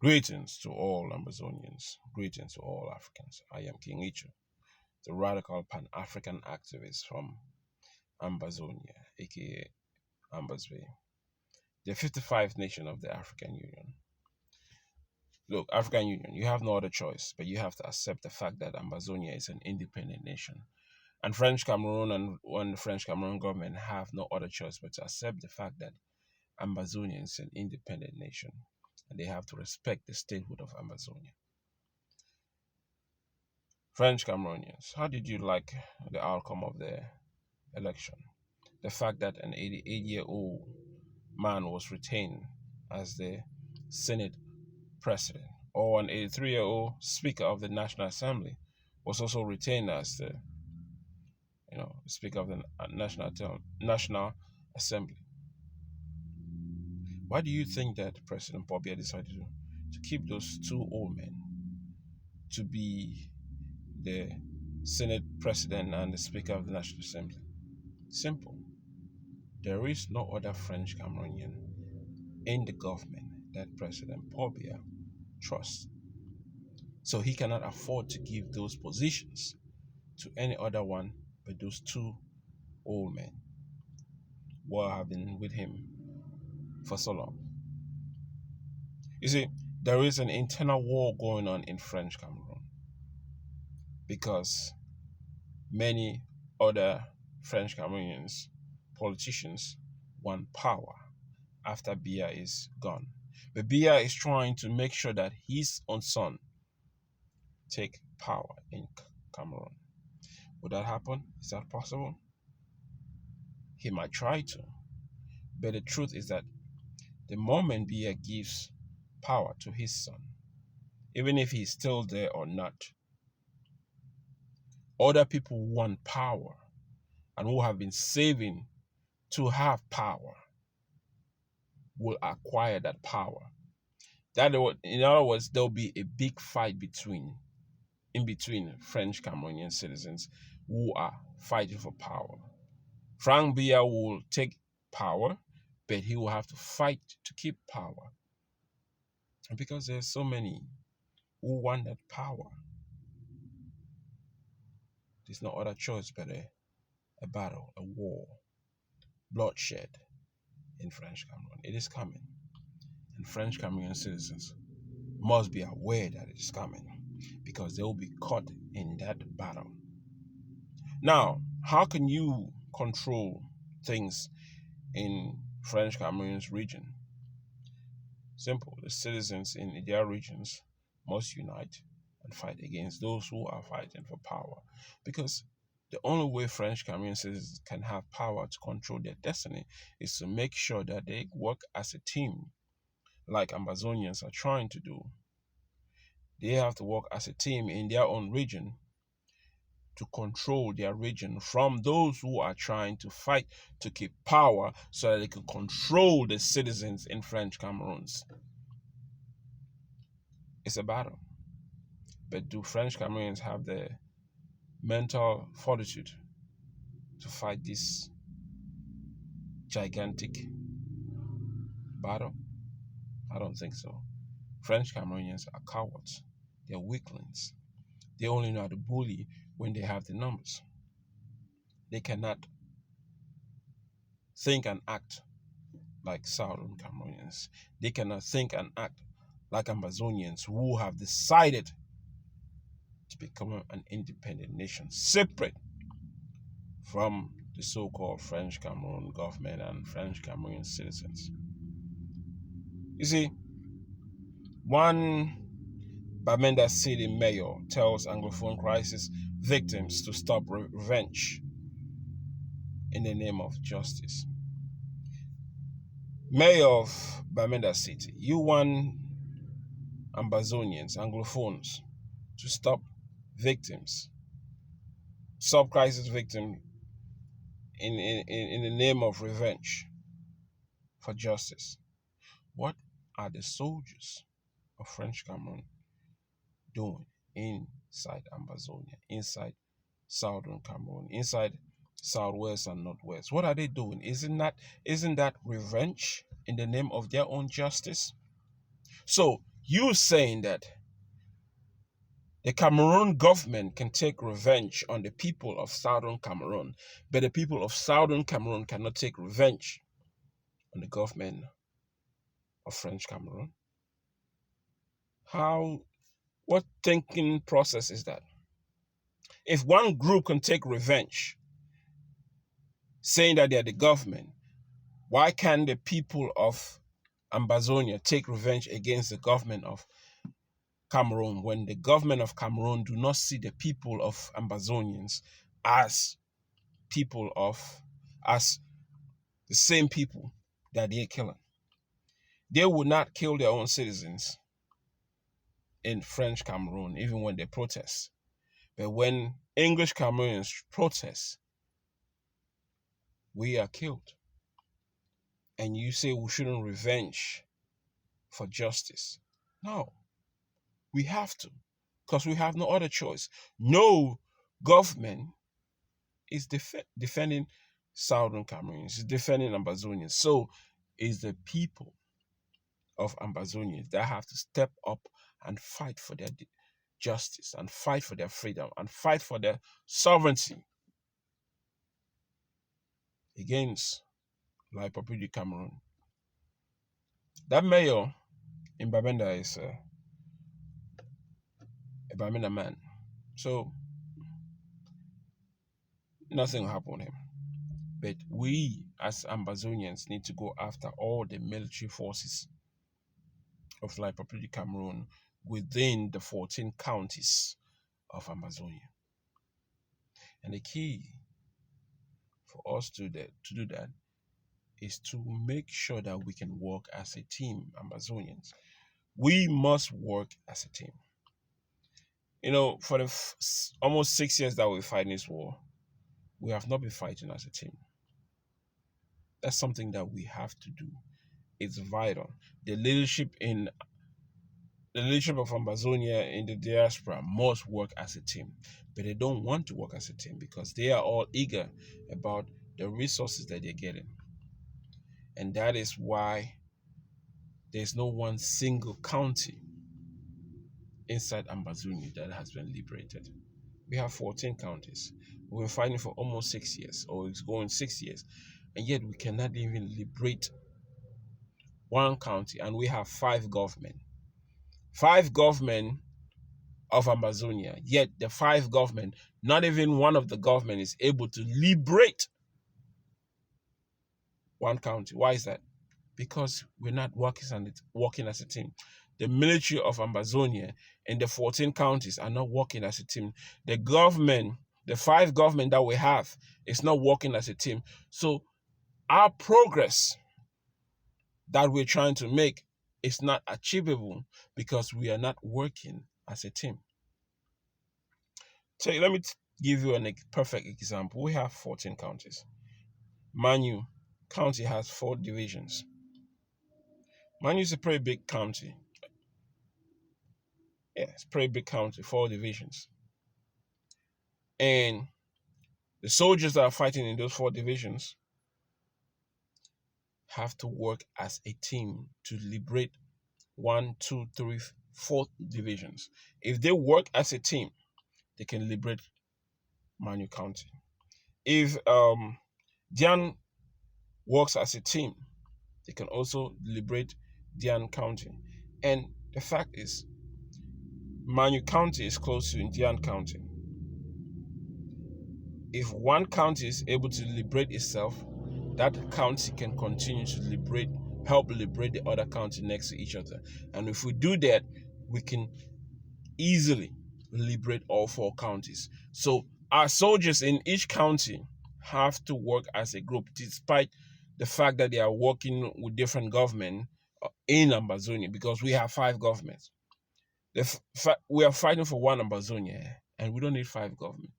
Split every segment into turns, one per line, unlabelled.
Greetings to all Ambazonians. Greetings to all Africans. I am King Ichu, the radical Pan-African activist from Ambazonia, aka Ambazwe, the 55th nation of the African Union. Look, African Union, you have no other choice, but you have to accept the fact that Ambazonia is an independent nation. And French Cameroon and the French Cameroon government have no other choice but to accept the fact that Ambazonia is an independent nation, and they have to respect the statehood of Ambazonia. French Cameroonians, how did you like the outcome of the election? The fact that an 88-year-old man was retained as the Senate president, or an 83-year-old Speaker of the National Assembly was also retained as the Speaker of the National Assembly. Why do you think that President Bobia decided to keep those two old men to be the Senate President and the Speaker of the National Assembly? Simple. There is no other French Cameroonian in the government that President Bobia trusts. So he cannot afford to give those positions to any other one but those two old men who have been with him for so long. You see, there is an internal war going on in French Cameroon because many other French Cameroonians, politicians, want power after Biya is gone. But Biya is trying to make sure that his own son take power in Cameroon. Would that happen? Is that possible? He might try to. But the truth is that the moment Biya gives power to his son, even if he's still there or not, other people who want power and who have been saving to have power will acquire that power. In other words, there'll be a big fight in between French Cameroonian citizens who are fighting for power. Frank Biya will take power, but he will have to fight to keep power. And because there's so many who want that power, there's no other choice but a battle, a war, bloodshed in French Cameroon. It is coming. And French Cameroonian citizens must be aware that it is coming because they will be caught in that battle. Now, how can you control things in French Cameroon's region? Simple. The citizens in their regions must unite and fight against those who are fighting for power. Because the only way French Cameroon citizens can have power to control their destiny is to make sure that they work as a team, like Ambazonians are trying to do. They have to work as a team in their own region to control their region from those who are trying to fight to keep power so that they can control the citizens in French Cameroons. It's a battle. But do French Cameroonians have the mental fortitude to fight this gigantic battle? I don't think so. French Cameroonians are cowards. They're weaklings. They only know how to bully when they have the numbers. They cannot think and act like Southern Cameroonians. They cannot think and act like Ambazonians who have decided to become an independent nation, separate from the so-called French Cameroon government and French Cameroon citizens. You see, one Bamenda City mayor tells Anglophone crisis victims to stop revenge in the name of justice. Mayor of Bamenda City, you want Ambazonians, Anglophones, to stop crisis victims in the name of revenge for justice. What are the soldiers of French Cameroon doing inside Ambazonia, inside Southern Cameroon, inside Southwest and Northwest? What are they doing? Isn't that revenge in the name of their own justice? So you saying that the Cameroon government can take revenge on the people of Southern Cameroon, but the people of Southern Cameroon cannot take revenge on the government of French Cameroon? What thinking process is that? If one group can take revenge, saying that they're the government, why can't the people of Ambazonia take revenge against the government of Cameroon when the government of Cameroon do not see the people of Ambazonians as as the same people that they're killing? They would not kill their own citizens in French Cameroon, even when they protest. But when English Cameroonians protest, we are killed. And you say we shouldn't revenge for justice. No, we have to, because we have no other choice. No government is defending Southern Cameroonians, is defending Ambazonians. So it's the people of Ambazonians that have to step up and fight for their justice, and fight for their freedom, and fight for their sovereignty against La République du Cameroon. That mayor in Babenda is a Bamenda man. So nothing will happen to him. But we as Ambazonians need to go after all the military forces of La République du Cameroon within the 14 counties of Ambazonia. And the key for us to do that is to make sure that we can work as a team, Ambazonians. We must work as a team. You know, for the almost 6 years that we're fighting this war, we have not been fighting as a team. That's something that we have to do. It's vital. The leadership of Ambazonia in the diaspora must work as a team, but they don't want to work as a team because they are all eager about the resources that they're getting. And that is why there's no one single county inside Ambazonia that has been liberated. We have 14 counties. We've been fighting for almost 6 years, or it's going 6 years, and yet we cannot even liberate one county, and we have 5 government. 5 government of Ambazonia, yet the 5 government, not even one of the government is able to liberate one county. Why is that? Because we're not working as a team. The military of Ambazonia and the 14 counties are not working as a team. The government, the 5 government that we have, is not working as a team. So our progress that we're trying to make is not achievable because we are not working as a team. So let me give you a perfect example. We have 14 counties. Manu County has 4 divisions. Manu is a pretty big county. Yeah, it's a pretty big county, 4 divisions. And the soldiers that are fighting in those 4 divisions have to work as a team to liberate 1, 2, 3, 4 divisions. If they work as a team, they can liberate Manu County. If Dian works as a team, they can also liberate Dian County. And the fact is, Manu County is close to Indian County. If one county is able to liberate itself, that county can continue to help liberate the other county next to each other. And if we do that, we can easily liberate all 4 counties. So our soldiers in each county have to work as a group, despite the fact that they are working with different government in Ambazonia, because we have 5 governments. We are fighting for one Ambazonia, and we don't need 5 government.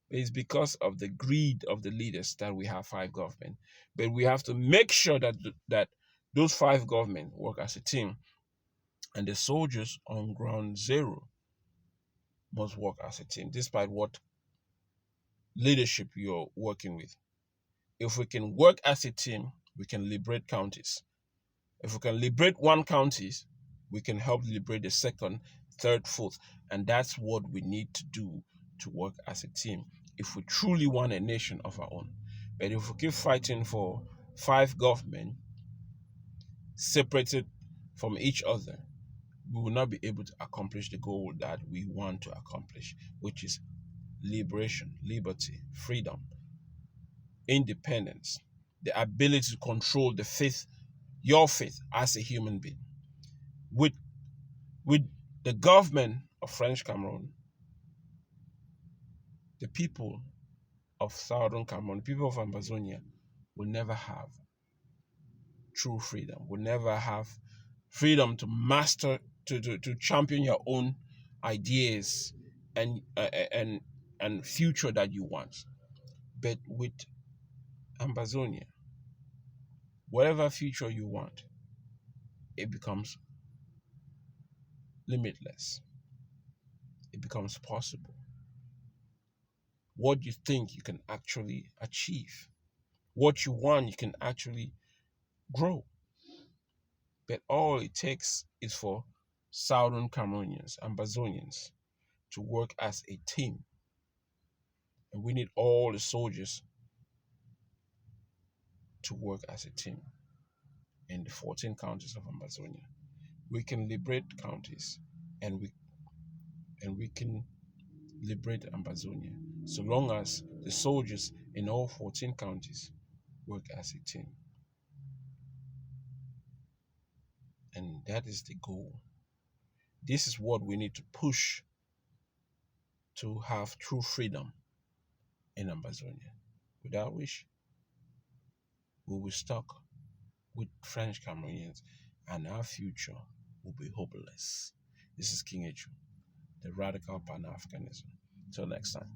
It's because of the greed of the leaders that we have 5 government. But we have to make sure that those 5 government work as a team, and the soldiers on ground zero must work as a team, despite what leadership you're working with. If we can work as a team, we can liberate counties. If we can liberate one county, We can help liberate the second, third, fourth. And that's what we need to do to work as a team if we truly want a nation of our own. But if we keep fighting for five government separated from each other, we will not be able to accomplish the goal that we want to accomplish, which is liberation, liberty, freedom, independence, the ability to control the faith, your faith as a human being. With with the government of French Cameroon, the people of Southern Cameroon, the people of Ambazonia will never have true freedom, will never have freedom to master, to champion your own ideas and and future that you want. But with Ambazonia, whatever future you want, it becomes limitless. It becomes possible. What you think you can actually achieve, what you want you can actually grow. But all it takes is for Southern Cameroonians, Ambazonians, to work as a team. And we need all the soldiers to work as a team in the 14 counties of Ambazonia. We can liberate counties, and we can liberate Ambazonia so long as the soldiers in all 14 counties work as a team. And that is the goal. This is what we need to push to have true freedom in Ambazonia. Without which, we will be stuck with French Cameroonians and our future will be hopeless. This is King Echu, the radical Pan-Africanism. Till next time.